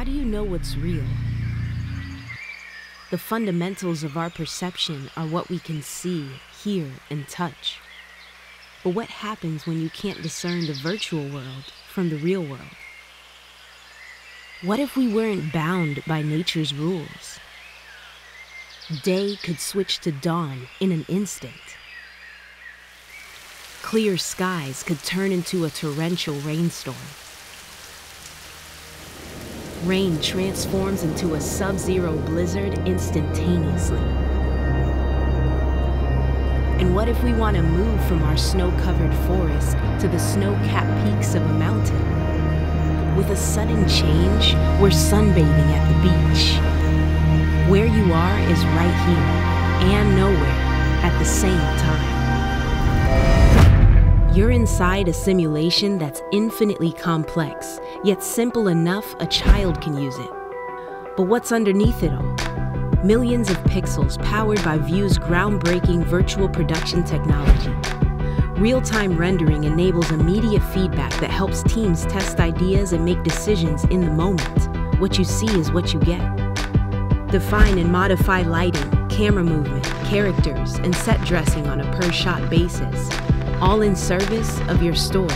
do you know what's real? The fundamentals of our perception are what we can see, hear, and touch. But what happens when you can't discern the virtual world from the real world? What if we weren't bound by nature's rules? Day could switch to dawn in an instant. Clear skies could turn into a torrential rainstorm. Rain transforms into a sub-zero blizzard instantaneously. And what if we want to move from our snow-covered forest to the snow-capped peaks of a mountain? With a sudden change, we're sunbathing at the beach. Where you are is right here and nowhere at the same time. You're inside a simulation that's infinitely complex, yet simple enough a child can use it. But what's underneath it all? Millions of pixels powered by Vue's groundbreaking virtual production technology. Real-time rendering enables immediate feedback that helps teams test ideas and make decisions in the moment. What you see is what you get. Define and modify lighting, camera movement, characters, and set dressing on a per-shot basis, all in service of your story.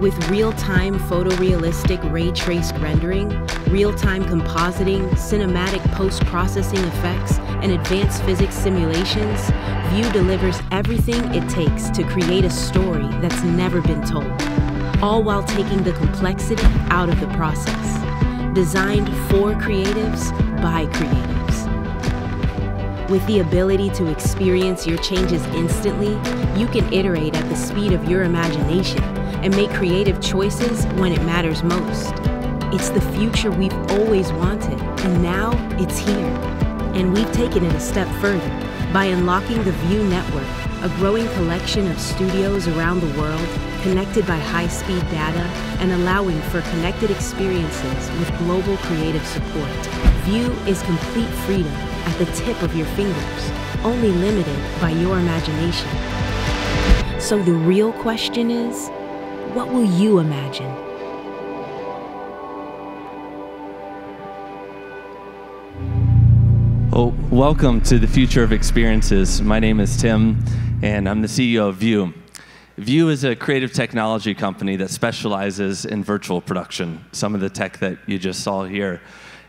With real-time photorealistic ray-traced rendering, real-time compositing, cinematic post-processing effects, and advanced physics simulations, Vue delivers everything it takes to create a story that's never been told, all while taking the complexity out of the process. Designed for creatives, by creatives. With the ability to experience your changes instantly, you can iterate at the speed of your imagination and make creative choices when it matters most. It's the future we've always wanted, and now it's here. And we've taken it a step further by unlocking the Vue Network, a growing collection of studios around the world connected by high-speed data and allowing for connected experiences with global creative support. Vue is complete freedom at the tip of your fingers, only limited by your imagination. So the real question is, what will you imagine? Well, welcome to the Future of Experiences. My name is Tim, and I'm the CEO of Vue. Vue is a creative technology company that specializes in virtual production, some of the tech that you just saw here.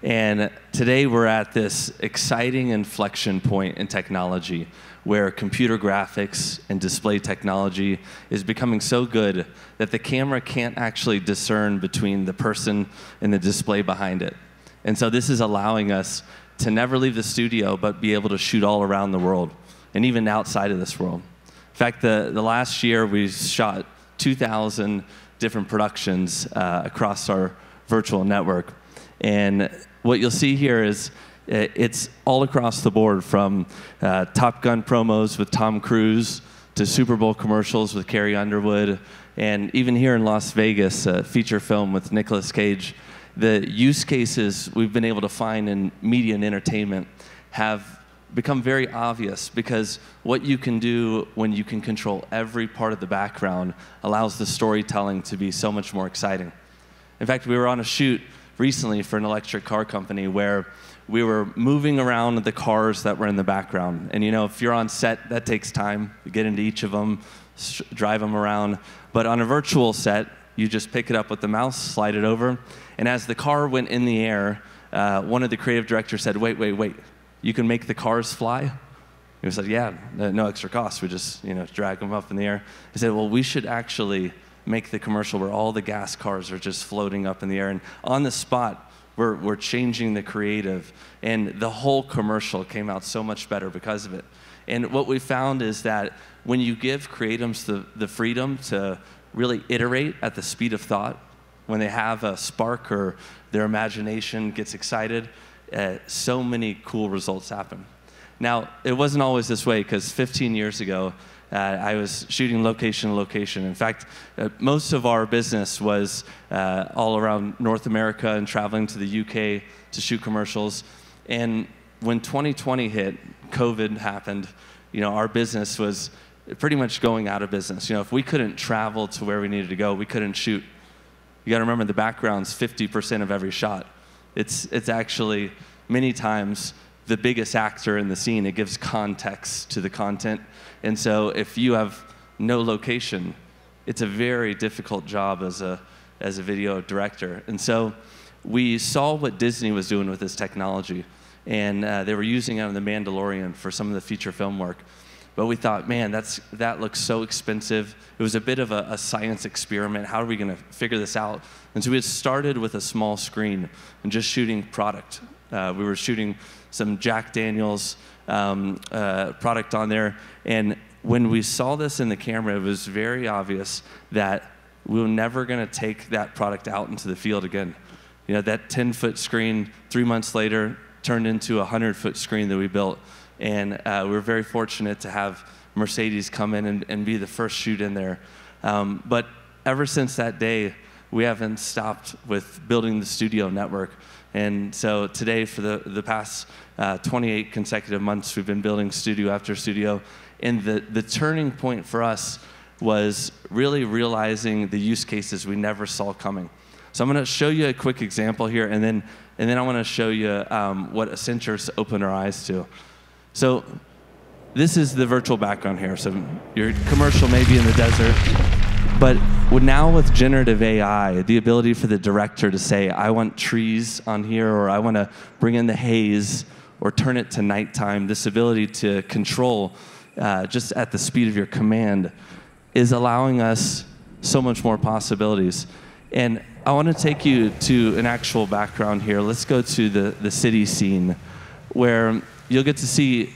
And today we're at this exciting inflection point in technology where computer graphics and display technology is becoming so good that the camera can't actually discern between the person and the display behind it. And so this is allowing us to never leave the studio but be able to shoot all around the world and even outside of this world. In fact, the last year we shot 2,000 different productions across our virtual network. And what you'll see here is it's all across the board, from Top Gun promos with Tom Cruise to Super Bowl commercials with Carrie Underwood, and even here in Las Vegas, a feature film with Nicolas Cage. The use cases we've been able to find in media and entertainment have become very obvious, because what you can do when you can control every part of the background allows the storytelling to be so much more exciting. In fact, we were on a shoot recently for an electric car company where we were moving around the cars that were in the background. And you know, if you're on set, that takes time to get into each of them, drive them around. But on a virtual set, you just pick it up with the mouse, slide it over. And as the car went in the air, one of the creative directors said, wait, you can make the cars fly? He said, yeah, no extra cost. We just drag them up in the air. He said, well, we should actually make the commercial where all the gas cars are just floating up in the air. And on the spot, we're changing the creative. And the whole commercial came out so much better because of it. And what we found is that when you give creatives the freedom to really iterate at the speed of thought, when they have a spark or their imagination gets excited, so many cool results happen. Now, it wasn't always this way, because 15 years ago, I was shooting location to location. In fact, most of our business was all around North America and traveling to the UK to shoot commercials. And when 2020 hit, COVID happened, our business was pretty much going out of business. If we couldn't travel to where we needed to go, we couldn't shoot. You got to remember, the background's 50% of every shot. It's actually many times the biggest actor in the scene. It gives context to the content. And so if you have no location, it's a very difficult job as a video director. And so we saw what Disney was doing with this technology, and they were using it on The Mandalorian for some of the feature film work. But we thought, man, that looks so expensive. It was a bit of a science experiment. How are we going to figure this out? And so we had started with a small screen and just shooting product. We were shooting some Jack Daniels product on there. And when we saw this in the camera, it was very obvious that we were never going to take that product out into the field again. You know, that 10-foot screen, 3 months later, turned into a 100-foot screen that we built. And we were very fortunate to have Mercedes come in and be the first shoot in there. But ever since that day, we haven't stopped with building the studio network. And so today, for the past 28 consecutive months, we've been building studio after studio. And the turning point for us was really realizing the use cases we never saw coming. So I'm going to show you a quick example here, and then I want to show you what Accenture's opened our eyes to. So this is the virtual background here. So your commercial may be in the desert, but now with generative AI, the ability for the director to say, I want trees on here, or I want to bring in the haze, or turn it to nighttime, this ability to control just at the speed of your command is allowing us so much more possibilities. And I want to take you to an actual background here. Let's go to the city scene, where you'll get to see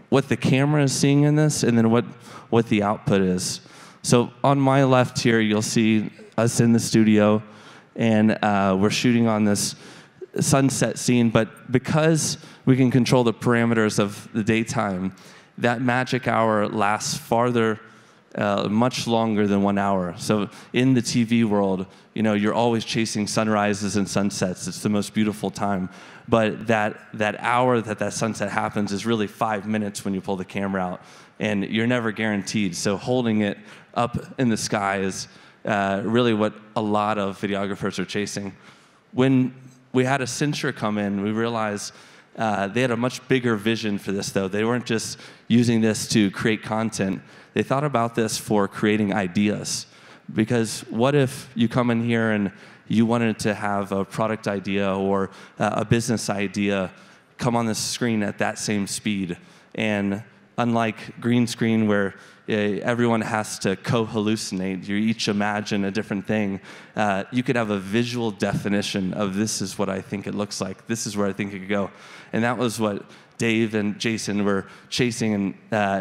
what the camera is seeing in this, and then what the output is. So on my left here, you'll see us in the studio, and we're shooting on this sunset scene. But because we can control the parameters of the daytime, that magic hour lasts farther, much longer than 1 hour. So in the TV world, you know, you're always chasing sunrises and sunsets. It's the most beautiful time. But that hour that sunset happens is really 5 minutes when you pull the camera out, and you're never guaranteed. So holding it up in the sky is really what a lot of videographers are chasing. When we had Accenture come in, we realized they had a much bigger vision for this, though. They weren't just using this to create content. They thought about this for creating ideas. Because what if you come in here and you wanted to have a product idea or a business idea come on the screen at that same speed? And unlike green screen, where everyone has to co-hallucinate, you each imagine a different thing, you could have a visual definition of, this is what I think it looks like, this is where I think it could go. And that was what Dave and Jason were chasing, and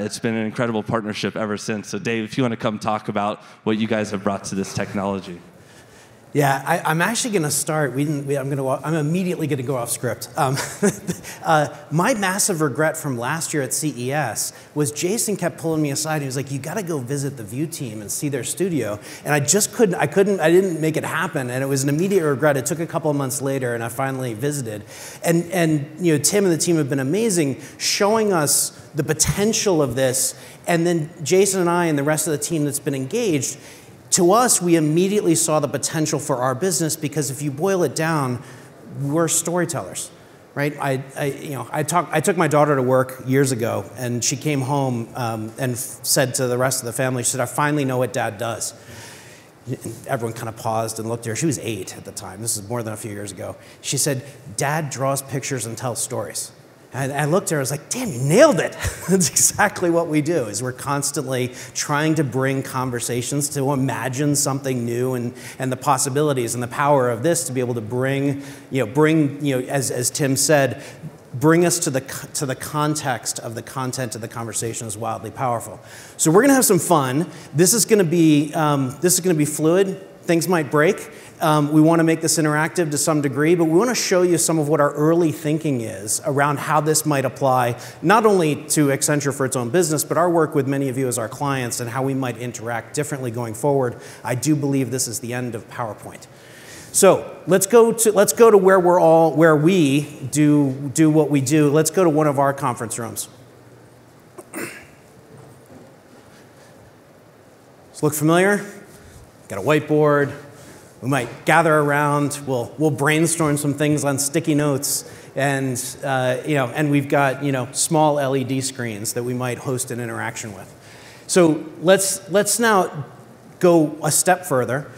it's been an incredible partnership ever since. So Dave, if you want to come talk about what you guys have brought to this technology. Yeah, I'm actually going to start. I'm immediately going to go off script. My massive regret from last year at CES was Jason kept pulling me aside. He was like, "You got to go visit the Vue team and see their studio." And I just couldn't. I didn't make it happen, and it was an immediate regret. It took a couple of months later, and I finally visited. And you know, Tim and the team have been amazing, showing us the potential of this. And then Jason and I and the rest of the team that's been engaged. To us, we immediately saw the potential for our business, because if you boil it down, we're storytellers, right? I took my daughter to work years ago, and she came home and said to the rest of the family, she said, "I finally know what Dad does." And everyone kind of paused and looked at her. She was 8 at the time. This is more than a few years ago. She said, "Dad draws pictures and tells stories." And I looked at her, I was like, damn, you nailed it. That's exactly what we do, is we're constantly trying to bring conversations to imagine something new, and the possibilities and the power of this to be able to bring, as Tim said, bring us to the context of the content of the conversation is wildly powerful. So we're gonna have some fun. This is gonna be fluid. Things might break. We want to make this interactive to some degree, but we want to show you some of what our early thinking is around how this might apply, not only to Accenture for its own business, but our work with many of you as our clients, and how we might interact differently going forward. I do believe this is the end of PowerPoint. So let's go to where we do what we do. Let's go to one of our conference rooms. Does it look familiar? Got a whiteboard, We might gather around, we'll brainstorm some things on sticky notes, and and we've got small LED screens that we might host an interaction with. So let's now go a step further.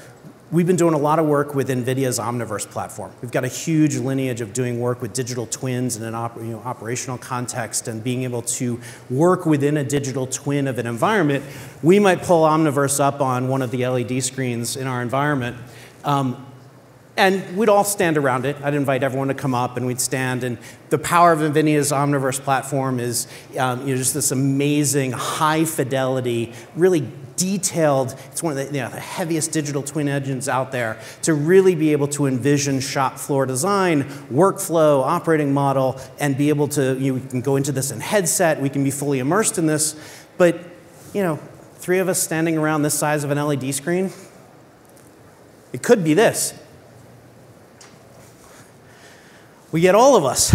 We've been doing a lot of work with NVIDIA's Omniverse platform. We've got a huge lineage of doing work with digital twins in an operational context and being able to work within a digital twin of an environment. We might pull Omniverse up on one of the LED screens in our environment, and we'd all stand around it. I'd invite everyone to come up, and we'd stand. And the power of NVIDIA's Omniverse platform is just this amazing, high-fidelity, really detailed, it's one of the heaviest digital twin engines out there, to really be able to envision shop floor design, workflow, operating model, and be able to, we can go into this in headset, we can be fully immersed in this, but, three of us standing around this size of an LED screen, it could be this. We get all of us.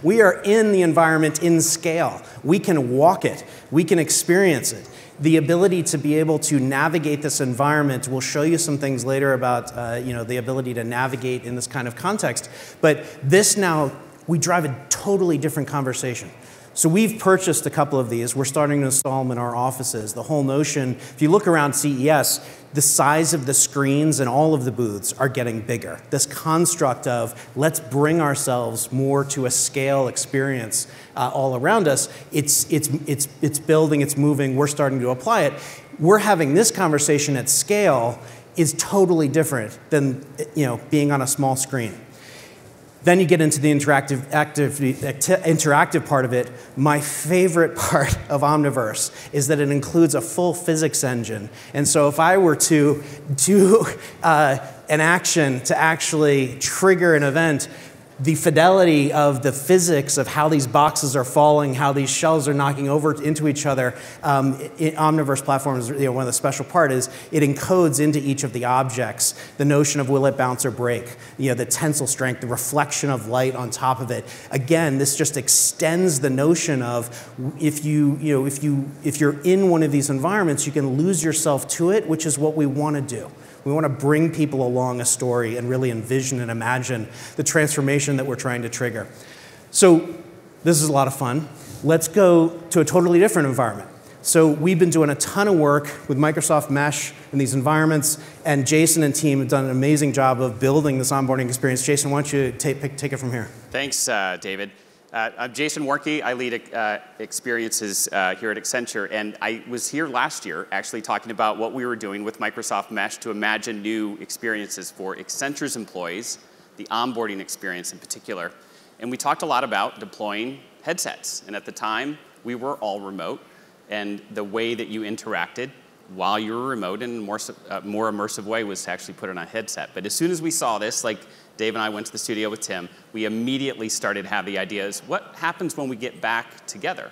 We are in the environment in scale. We can walk it. We can experience it. The ability to be able to navigate this environment, we'll show you some things later about the ability to navigate in this kind of context. But this now, we drive a totally different conversation. So we've purchased a couple of these. We're starting to install them in our offices. The whole notion, if you look around CES, the size of the screens and all of the booths are getting bigger. This construct of let's bring ourselves more to a scale experience all around us, it's building, it's moving, we're starting to apply it. We're having this conversation at scale is totally different than being on a small screen. Then you get into the interactive part of it. My favorite part of Omniverse is that it includes a full physics engine. And so if I were to do an action to actually trigger an event, the fidelity of the physics of how these boxes are falling, how these shelves are knocking over into each other, Omniverse platform is one of the special part is it encodes into each of the objects the notion of will it bounce or break, the tensile strength, the reflection of light on top of it. Again, this just extends the notion of if you're in one of these environments, you can lose yourself to it, which is what we want to do. We want to bring people along a story and really envision and imagine the transformation that we're trying to trigger. So this is a lot of fun. Let's go to a totally different environment. So we've been doing a ton of work with Microsoft Mesh in these environments, and Jason and team have done an amazing job of building this onboarding experience. Jason, why don't you take it from here? Thanks, David. I'm Jason Warnke. I lead experiences here at Accenture, and I was here last year actually talking about what we were doing with Microsoft Mesh to imagine new experiences for Accenture's employees, the onboarding experience in particular. And we talked a lot about deploying headsets, and at the time, we were all remote, and the way that you interacted while you were remote in a more immersive way was to actually put on a headset. But as soon as we saw this, like Dave and I went to the studio with Tim, we immediately started to have the ideas, what happens when we get back together?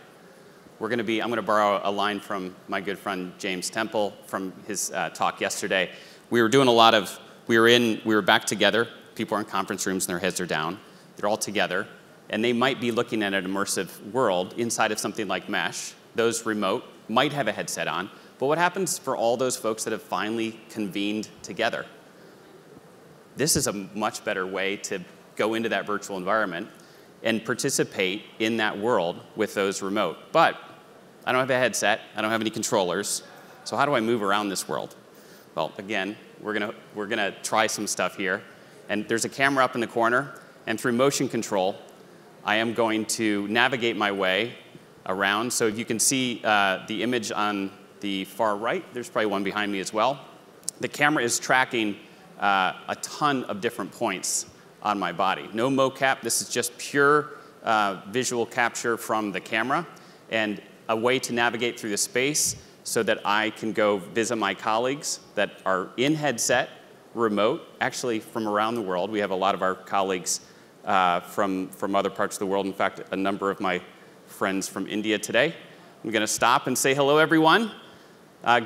I'm going to borrow a line from my good friend James Temple from his talk yesterday. We were doing we were back together, people are in conference rooms and their heads are down, they're all together, and they might be looking at an immersive world inside of something like Mesh. Those remote might have a headset on, but what happens for all those folks that have finally convened together? This is a much better way to go into that virtual environment and participate in that world with those remote. But I don't have a headset, I don't have any controllers, so how do I move around this world? Well, again, we're gonna try some stuff here. And there's a camera up in the corner, and through motion control, I am going to navigate my way around. So if you can see the image on the far right, there's probably one behind me as well. The camera is tracking a ton of different points on my body. No mocap, this is just pure visual capture from the camera and a way to navigate through the space so that I can go visit my colleagues that are in headset, remote, actually from around the world. We have a lot of our colleagues from other parts of the world. In fact, a number of my friends from India today. I'm gonna stop and say hello, everyone.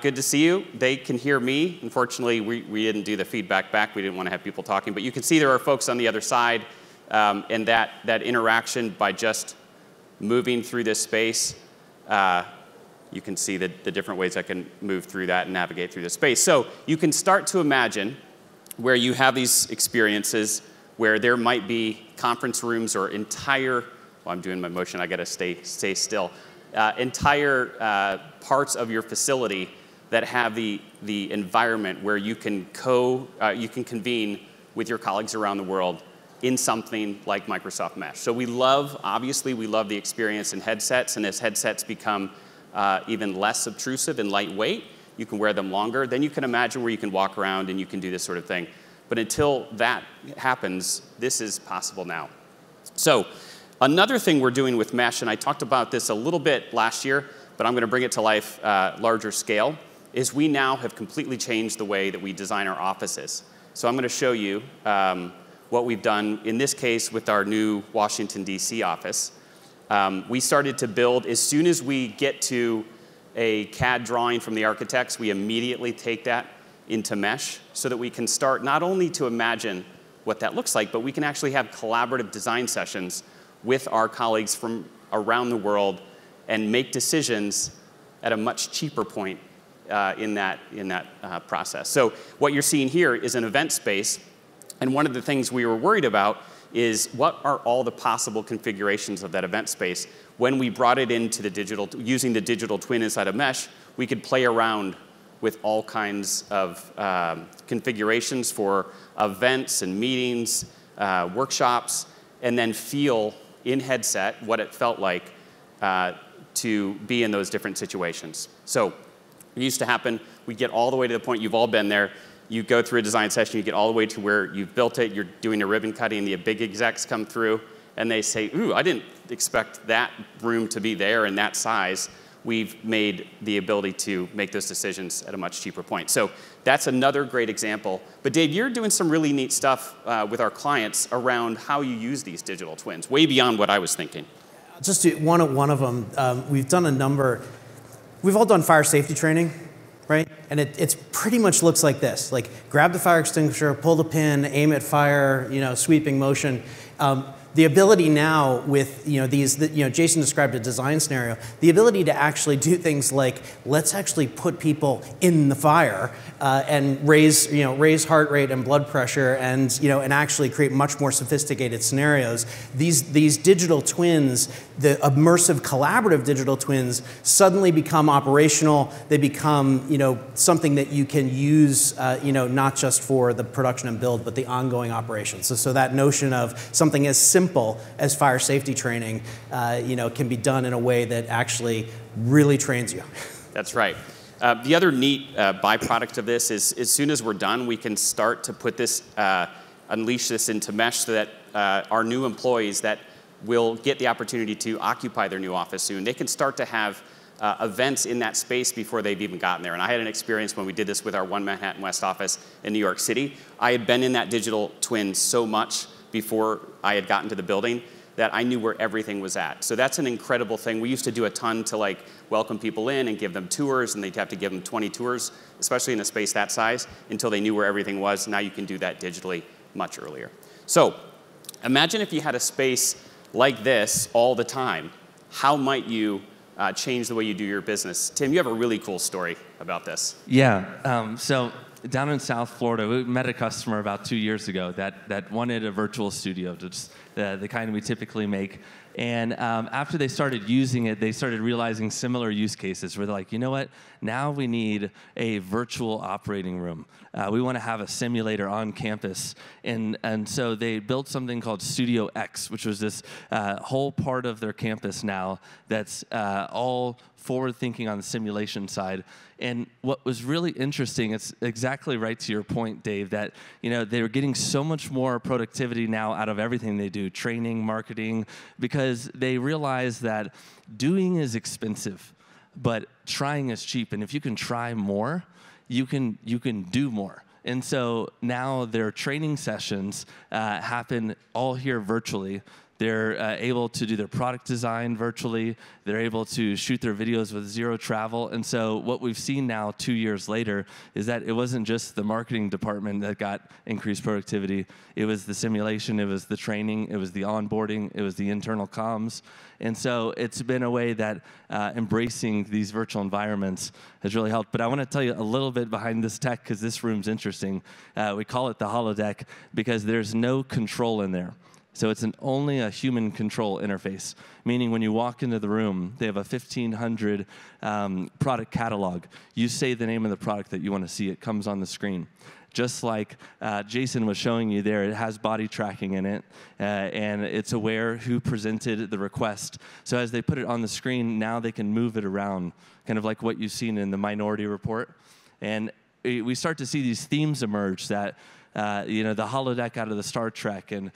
Good to see you. They can hear me. Unfortunately, we didn't do the feedback back. We didn't want to have people talking. But you can see there are folks on the other side. And that interaction by just moving through this space, you can see the different ways I can move through that and navigate through the space. So you can start to imagine where you have these experiences where there might be conference rooms or entire, well, I'm doing my motion, I gotta stay still, entire parts of your facility that have the environment where you can convene with your colleagues around the world in something like Microsoft Mesh. So obviously we love the experience in headsets, and as headsets become even less obtrusive and lightweight, you can wear them longer, then you can imagine where you can walk around and you can do this sort of thing. But until that happens, this is possible now. So another thing we're doing with Mesh, and I talked about this a little bit last year, but I'm going to bring it to life larger scale, is we now have completely changed the way that we design our offices. So I'm going to show you what we've done, in this case, with our new Washington, D.C. office. We started to build, as soon as we get to a CAD drawing from the architects, we immediately take that into Mesh so that we can start not only to imagine what that looks like, but we can actually have collaborative design sessions with our colleagues from around the world and make decisions at a much cheaper point in that process. So what you're seeing here is an event space, and one of the things we were worried about is what are all the possible configurations of that event space. When we brought it into the using the digital twin inside of Mesh, we could play around with all kinds of configurations for events and meetings, workshops, and then feel in headset what it felt like to be in those different situations. So it used to happen, we get all the way to the point, you've all been there, you go through a design session, you get all the way to where you've built it, you're doing a ribbon cutting, the big execs come through, and they say, ooh, I didn't expect that room to be there in that size. We've made the ability to make those decisions at a much cheaper point. So that's another great example. But Dave, you're doing some really neat stuff with our clients around how you use these digital twins, way beyond what I was thinking. Just one of them, we've done a number. We've all done fire safety training, right? And it pretty much looks like this. Like, grab the fire extinguisher, pull the pin, aim at fire, sweeping motion. The ability now with Jason described a design scenario, the ability to actually do things like, let's actually put people in the fire and raise heart rate and blood pressure and actually create much more sophisticated scenarios. These digital twins, the immersive collaborative digital twins, suddenly become operational. They become something that you can use not just for the production and build, but the ongoing operations. So that notion of something as simple as fire safety training, can be done in a way that actually really trains you. That's right. The other neat byproduct of this is, as soon as we're done, we can start to put this, unleash this into Mesh so that our new employees that will get the opportunity to occupy their new office soon, they can start to have events in that space before they've even gotten there. And I had an experience when we did this with our One Manhattan West office in New York City. I had been in that digital twin so much before I had gotten to the building that I knew where everything was at. So that's an incredible thing. We used to do a ton to welcome people in and give them tours, and they'd have to give them 20 tours, especially in a space that size, until they knew where everything was. Now you can do that digitally much earlier. So imagine if you had a space like this all the time. How might you change the way you do your business? Tim, you have a really cool story about this. Yeah, so down in South Florida, we met a customer about 2 years ago that wanted a virtual studio, just the kind we typically make. And after they started using it, they started realizing similar use cases where they're like, you know what? Now we need a virtual operating room. We want to have a simulator on campus. And so they built something called Studio X, which was this whole part of their campus now that's all forward-thinking on the simulation side. And what was really interesting, it's exactly right to your point, Dave, that they were getting so much more productivity now out of everything they do, training, marketing, because they realized that doing is expensive, but trying is cheap. And if you can try more, you can do more. And so now their training sessions happen all here virtually. They're able to do their product design virtually. They're able to shoot their videos with zero travel. And so what we've seen now 2 years later is that it wasn't just the marketing department that got increased productivity. It was the simulation, it was the training, it was the onboarding, it was the internal comms. And so it's been a way that embracing these virtual environments has really helped. But I want to tell you a little bit behind this tech, because this room's interesting. We call it the holodeck because there's no control in there. So it's only a human control interface, meaning when you walk into the room, they have a 1,500 product catalog. You say the name of the product that you want to see. It comes on the screen. Just like Jason was showing you there, it has body tracking in it, and it's aware who presented the request. So as they put it on the screen, now they can move it around, kind of like what you've seen in the Minority Report. And we start to see these themes emerge that the holodeck out of the Star Trek and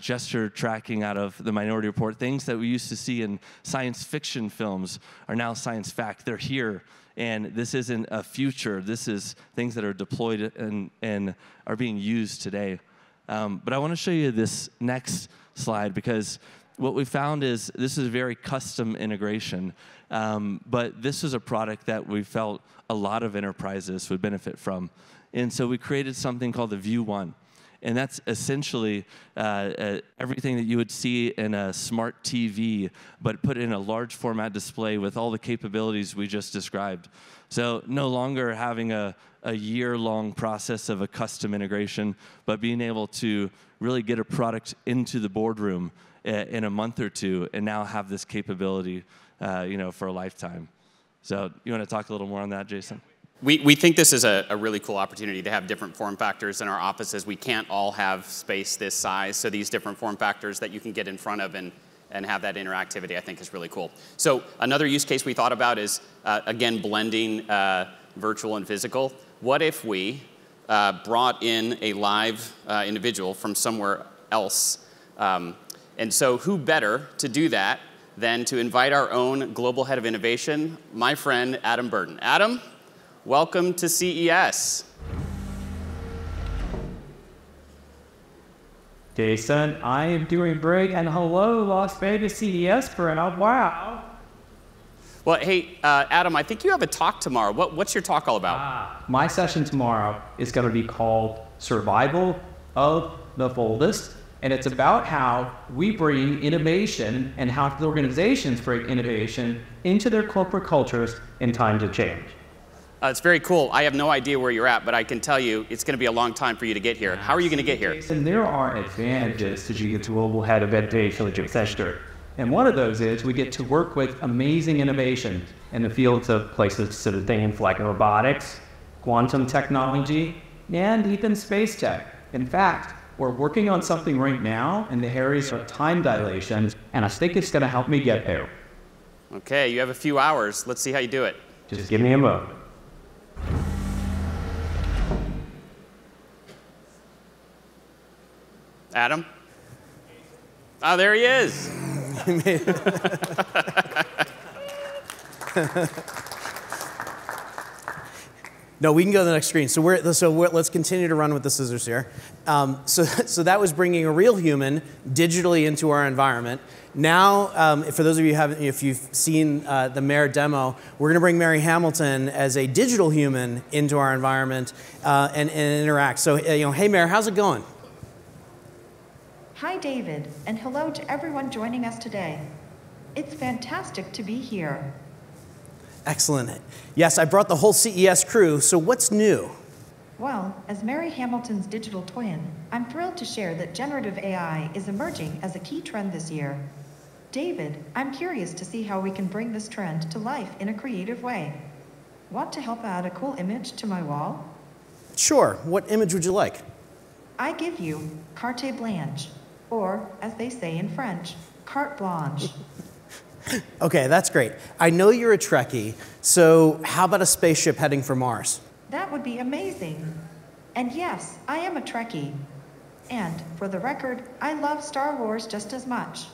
gesture tracking out of the Minority Report, things that we used to see in science fiction films are now science fact. They're here, and this isn't a future. This is things that are deployed and are being used today. But I want to show you this next slide because what we found is this is a very custom integration, but this is a product that we felt a lot of enterprises would benefit from. And so we created something called the View One. And that's essentially everything that you would see in a smart TV, but put in a large format display with all the capabilities we just described. So no longer having a year-long process of a custom integration, but being able to really get a product into the boardroom in a month or two and now have this capability for a lifetime. So you want to talk a little more on that, Jason? We think this is a really cool opportunity to have different form factors in our offices. We can't all have space this size, so these different form factors that you can get in front of and have that interactivity, I think, is really cool. So another use case we thought about is, again, blending virtual and physical. What if we brought in a live individual from somewhere else? And so who better to do that than to invite our own global head of innovation, my friend Adam Burton. Adam? Welcome to CES. Jason, I am doing great, and hello, Las Vegas CES crowd. Wow. Well, hey, Adam, I think you have a talk tomorrow. What's your talk all about? My session tomorrow is going to be called Survival of the Boldest, and it's about how we bring innovation and how the organizations bring innovation into their corporate cultures in times of change. It's very cool. I have no idea where you're at, but I can tell you it's going to be a long time for you to get here. How are you going to get here? And there are advantages to being a global head of innovation at Accenture. And one of those is we get to work with amazing innovation in the fields of places to things like robotics, quantum technology, and even space tech. In fact, we're working on something right now in the areas of time dilation, and I think it's going to help me get there. Okay, you have a few hours. Let's see how you do it. Just give me a moment. Adam? Oh, there he is. No, we can go to the next screen. So let's continue to run with the scissors here. So that was bringing a real human digitally into our environment. Now, for those of you who haven't, if you've seen the Mayor demo, we're going to bring Mary Hamilton as a digital human into our environment and interact. So, hey, Mayor, how's it going? Hi, David, and hello to everyone joining us today. It's fantastic to be here. Excellent. Yes, I brought the whole CES crew, so what's new? Well, as Mary Hamilton's digital twin, I'm thrilled to share that generative AI is emerging as a key trend this year. David, I'm curious to see how we can bring this trend to life in a creative way. Want to help add a cool image to my wall? Sure. What image would you like? I give you carte blanche, or, as they say in French, carte blanche. Okay, that's great. I know you're a Trekkie, so how about a spaceship heading for Mars? That would be amazing. And yes, I am a Trekkie. And, for the record, I love Star Wars just as much.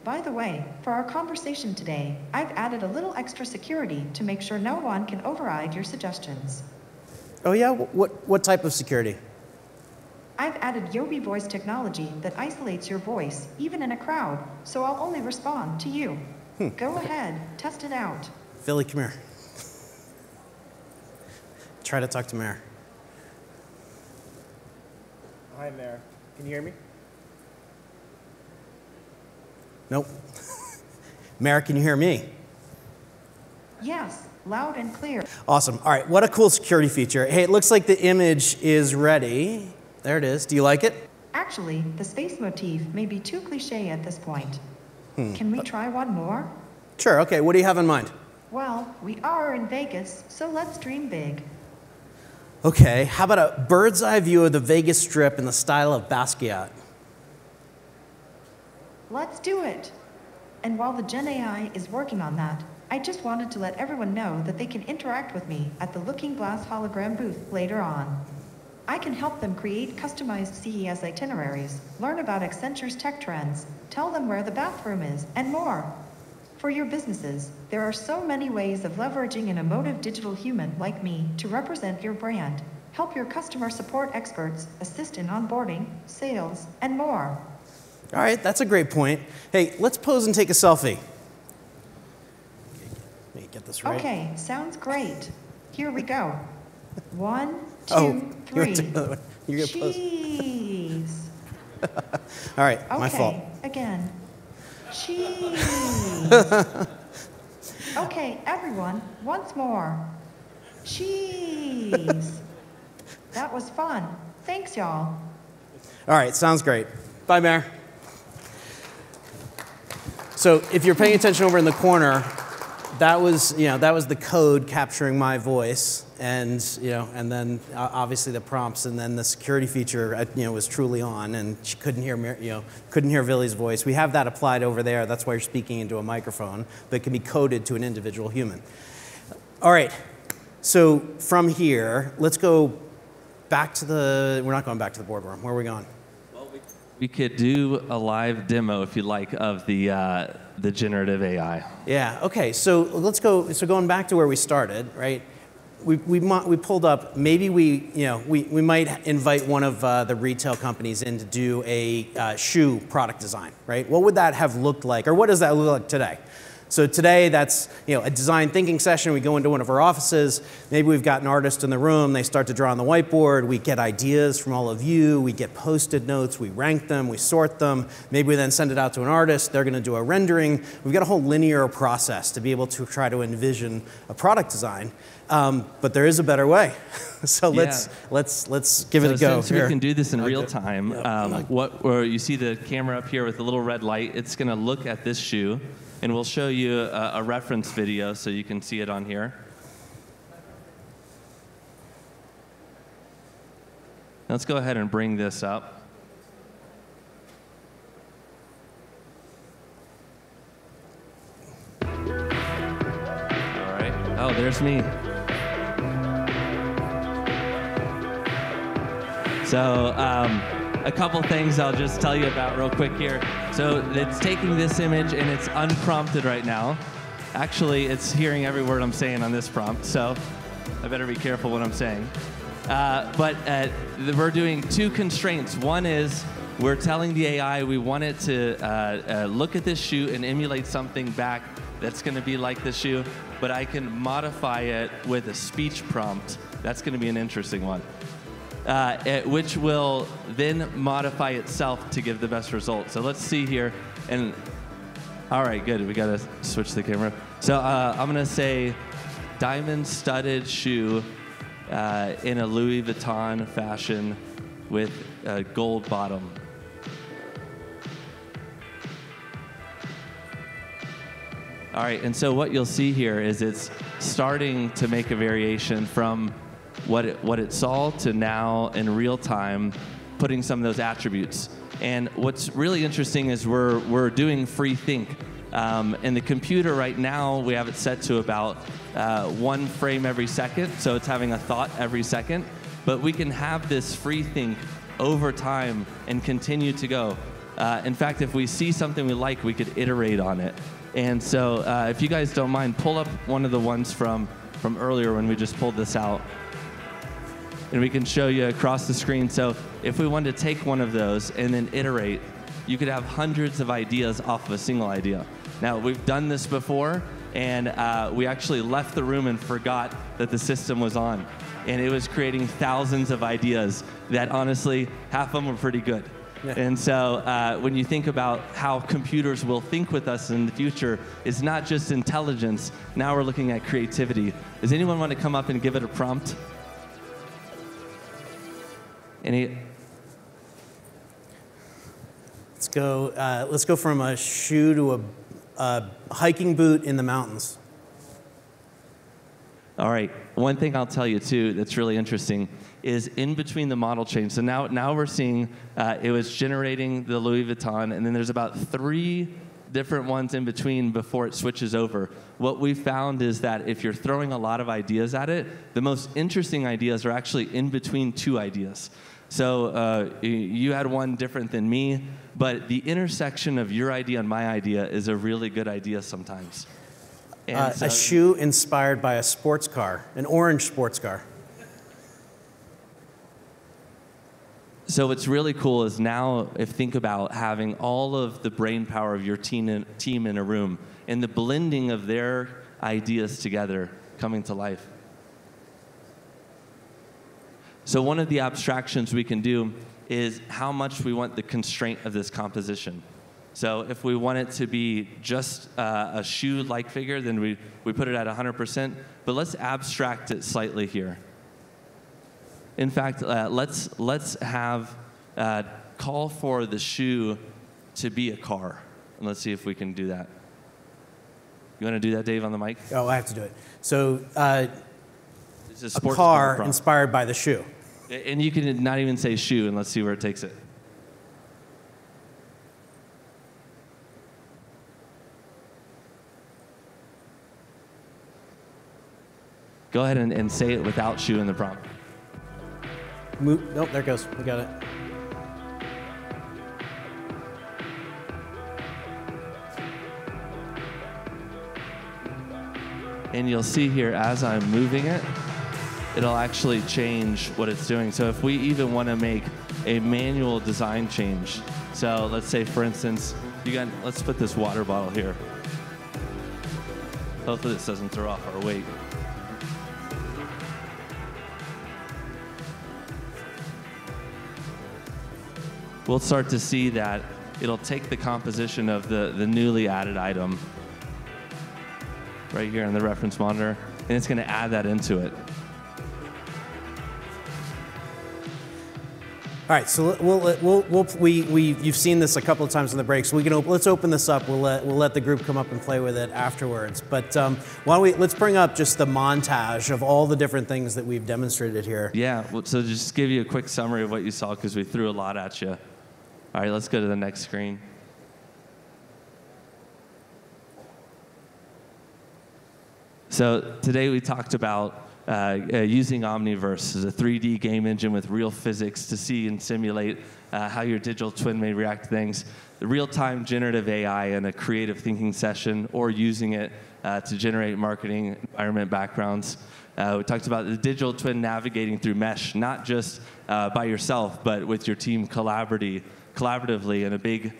By the way, for our conversation today, I've added a little extra security to make sure no one can override your suggestions. Oh yeah? What type of security? I've added Yobi voice technology that isolates your voice, even in a crowd, so I'll only respond to you. Go ahead, test it out. Philly, come here. Try to talk to Mare. Hi, Mare. Can you hear me? Nope. Mare, can you hear me? Yes, loud and clear. Awesome. All right, what a cool security feature. Hey, it looks like the image is ready. There it is. Do you like it? Actually, the space motif may be too cliche at this point. Can we try one more? Sure, okay. What do you have in mind? Well, we are in Vegas, so let's dream big. Okay, how about a bird's eye view of the Vegas Strip in the style of Basquiat? Let's do it. And while the Gen AI is working on that, I just wanted to let everyone know that they can interact with me at the Looking Glass hologram booth later on. I can help them create customized CES itineraries, learn about Accenture's tech trends, tell them where the bathroom is, and more. For your businesses, there are so many ways of leveraging an emotive digital human like me to represent your brand, help your customer support experts, assist in onboarding, sales, and more. All right, that's a great point. Hey, let's pose and take a selfie. Let me get this right. Okay, sounds great. Here we go. 1, 2, 3. You're gonna pose. Cheese. All right, Okay, my fault. again. Cheese. Okay, everyone, once more. Cheese. That was fun. Thanks, y'all. All right, sounds great. Bye, Mare. So if you're paying attention over in the corner, that was the code capturing my voice, and and then obviously the prompts, and then the security feature was truly on, and she couldn't hear Billy's voice. We have that applied over there. That's why you're speaking into a microphone, but it can be coded to an individual human. All right. So from here, let's go back to the. We're not going back to the boardroom. Where are we going? We could do a live demo, if you like, of the generative AI. Yeah. Okay. So let's go. So going back to where we started, right? We pulled up. Maybe we might invite one of the retail companies in to do a shoe product design, right? What would that have looked like, or what does that look like today? So today, that's a design thinking session. We go into one of our offices. Maybe we've got an artist in the room. They start to draw on the whiteboard. We get ideas from all of you. We get Post-it notes. We rank them. We sort them. Maybe we then send it out to an artist. They're going to do a rendering. We've got a whole linear process to be able to try to envision a product design. But there is a better way. So let's give it a go. Since we can do this in real time, where you see the camera up here with the little red light, it's going to look at this shoe. And we'll show you a reference video so you can see it on here. Let's go ahead and bring this up. All right. Oh, there's me. So a couple things I'll just tell you about real quick here. So it's taking this image and it's unprompted right now. Actually, it's hearing every word I'm saying on this prompt, so I better be careful what I'm saying. But we're doing two constraints. One is we're telling the AI we want it to look at this shoe and emulate something back that's going to be like this shoe, but I can modify it with a speech prompt. That's going to be an interesting one. Which will then modify itself to give the best result. So let's see here. And all right, good. We got to switch the camera. So I'm going to say diamond-studded shoe in a Louis Vuitton fashion with a gold bottom. All right, and so what you'll see here is it's starting to make a variation from what it saw to now in real time, putting some of those attributes. And what's really interesting is we're doing free think. In the computer right now, we have it set to about 1 frame every second, so it's having a thought every second. But we can have this free think over time and continue to go. In fact, if we see something we like, we could iterate on it. And so if you guys don't mind, pull up one of the ones from earlier when we just pulled this out. and we can show you across the screen. So if we wanted to take one of those and then iterate, you could have hundreds of ideas off of a single idea. Now, we've done this before, and we actually left the room and forgot that the system was on. And it was creating thousands of ideas that, honestly, half of them were pretty good. Yeah. And so when you think about how computers will think with us in the future, it's not just intelligence. Now we're looking at creativity. Does anyone want to come up and give it a prompt? Any? Let's go from a shoe to a hiking boot in the mountains. All right. One thing I'll tell you, too, that's really interesting is in between the model change. So now we're seeing it was generating the Louis Vuitton, and then there's about 3 different ones in between before it switches over. What we found is that if you're throwing a lot of ideas at it, the most interesting ideas are actually in between 2 ideas. So you had one different than me, but the intersection of your idea and my idea is a really good idea sometimes. A shoe inspired by a sports car, an orange sports car. So what's really cool is now, think about having all of the brain power of your team in a room and the blending of their ideas together coming to life. So one of the abstractions we can do is how much we want the constraint of this composition. So if we want it to be just a shoe-like figure, then we put it at 100%. But let's abstract it slightly here. In fact, let's have call for the shoe to be a car. And let's see if we can do that. You want to do that, Dave, on the mic? Oh, I have to do it. So it's a car inspired by the shoe. And you can not even say shoe, and let's see where it takes it. Go ahead and say it without shoe in the prompt. Nope, there it goes. We got it. And you'll see here, as I'm moving it, it'll actually change what it's doing. So if we even want to make a manual design change, so let's say, for instance, let's put this water bottle here. Hopefully this doesn't throw off our weight. We'll start to see that it'll take the composition of the newly added item right here in the reference monitor, and it's going to add that into it. All right, so you've seen this a couple of times in the break, so let's open this up. We'll let the group come up and play with it afterwards. But let's bring up just the montage of all the different things that we've demonstrated here. Yeah, so just give you a quick summary of what you saw because we threw a lot at you. All right, let's go to the next screen. So today we talked about using Omniverse as a 3D game engine with real physics to see and simulate how your digital twin may react to things. The real-time generative AI in a creative thinking session, or using it to generate marketing environment backgrounds. We talked about the digital twin navigating through mesh, not just by yourself, but with your team collaboratively in a big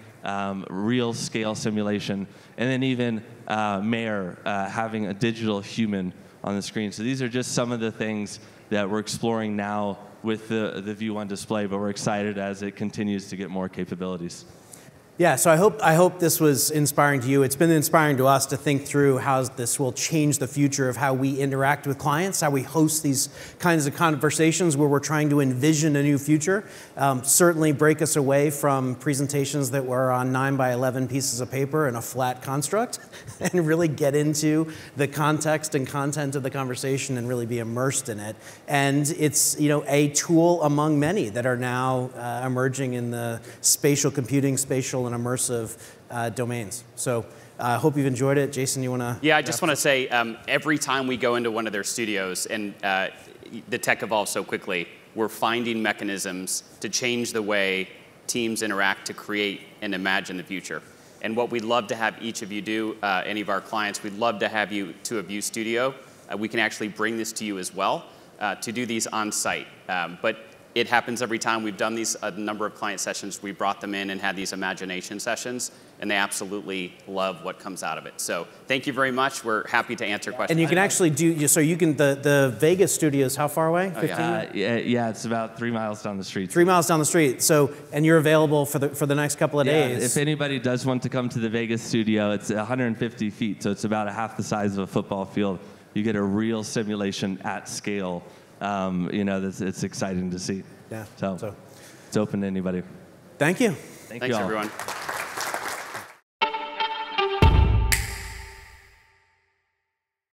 real scale simulation. And then even Mayor having a digital human on the screen. So these are just some of the things that we're exploring now with the View One display, but we're excited as it continues to get more capabilities. Yeah, so I hope this was inspiring to you. It's been inspiring to us to think through how this will change the future of how we interact with clients, how we host these kinds of conversations where we're trying to envision a new future. Certainly break us away from presentations that were on 9 by 11 pieces of paper in a flat construct and really get into the context and content of the conversation and really be immersed in it. And it's a tool among many that are now emerging in the spatial computing, spatial and immersive domains. So I hope you've enjoyed it. Jason, you want to? Yeah, I just want to say every time we go into one of their studios and the tech evolves so quickly, we're finding mechanisms to change the way teams interact to create and imagine the future. And what we'd love to have each of you do, any of our clients, we'd love to have you to a View Studio. We can actually bring this to you as well. to do these on site. But it happens every time. We've done these a number of client sessions. We brought them in and had these imagination sessions, and they absolutely love what comes out of it. So thank you very much. We're happy to answer questions. And you can actually do, so you can, the Vegas studio is how far away? 15? Yeah, it's about 3 miles down the street. 3 miles down the street. So, and you're available for the next couple of days. If anybody does want to come to the Vegas studio, it's 150 feet, so it's about half the size of a football field. You get a real simulation at scale. It's exciting to see. Yeah. So it's open to anybody. Thank you. Thanks everyone.